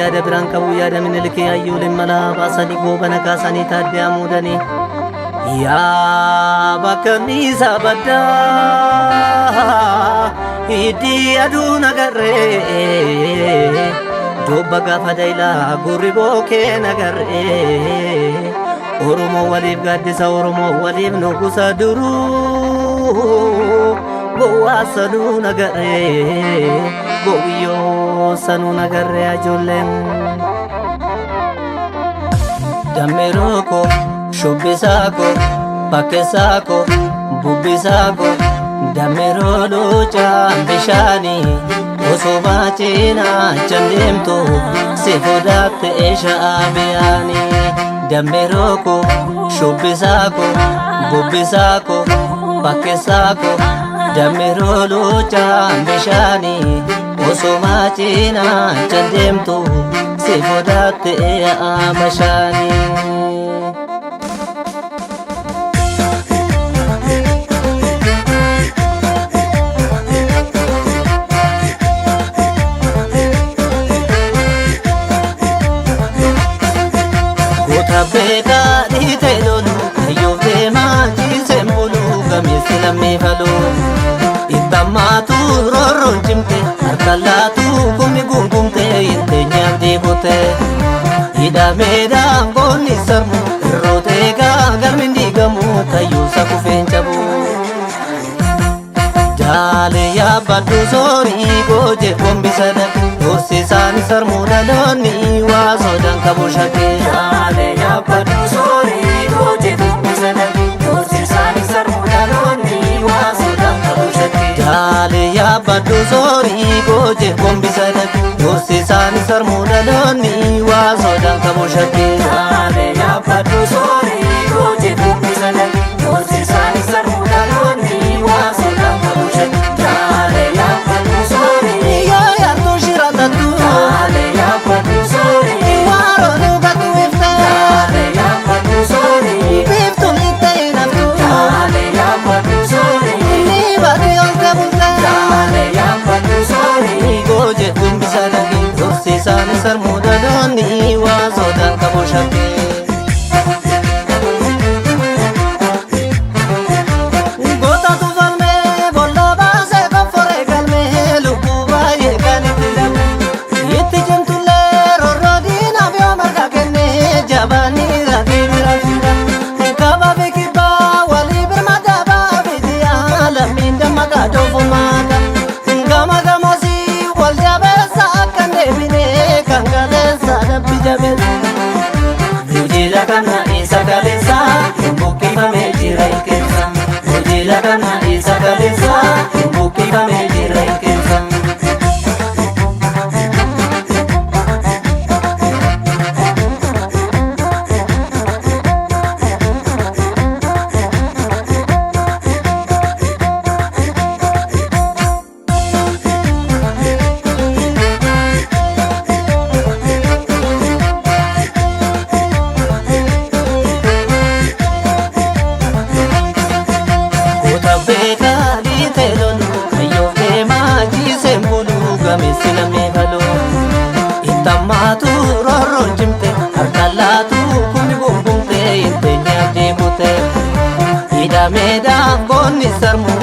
Yaada biraan qabu yaada minilkee hayyooleen malaa baasanii goobana kaasanii taaddee muudanii yaa bakka miisa baddaa hidhii aduun agarree jobba gaafa daylaa gurri bookee nagarree Oromoo waliif gaaddisa Oromoo waliif nugusa duruu Bowa sanuu nagarree bowiyyoo sanuu nagarree ajoolleen dammeeroo koo shubbisaa koo bakkeessaa koo bubbisaa koo dammeeroo lucaan bishaanii osoo baacinaa jandeemtu si fodaatte eeshaa biyaanii dammeeroo koo shubbisaa koo bubbisaa koo bakkeessaa koo dammeeroo lucaan bishaanii osoo baacinaa jandeemtu si fodaatte eeshaa bishaanii. Beka dite lolu ayo tema jisembulu gamisi lamme falu itamatu roron jimte arkalatu kumi gungumte intenya dibote ida meda ngoni sarmu rotega garmindi gamu kayu sakufenjabu jale ya badu sori goje kombisada Sisani sarmuda loni waso dan kabushake jale ya padu sori goje kumbisada Sisani sarmuda loni waso dan kabushake jale ya padu sori goje kumbisada Sisani sarmuda loni waso dan kabushake jale ya padu sori goje kumbisada Sisani sarmuda loni waso dan kabushake jale ya padu sori Jale ya padu sori waro nuga tu ifta Jale ya padu sori biftu nite naftu Jale ya padu sori ni bati onka buka Jale ya padu sori goje kumbisa lagi dosti sani sarmuda doni wazo dan kabushake Gota tu valme bolla base kofore kalme luku baye kanitilam Jabani radira kaba bekiba wali bermada babidia laminda mada dovumada gama gama si wal jabesa kande bine kangale sada bijabes mujila kana isa kalesa buki fame jira ikensa mujila kana isa kalesa buki fame jira ikensa Itamatu roron jimte harkalatu kumi gungumte intenya dibute ida meda koni sarmu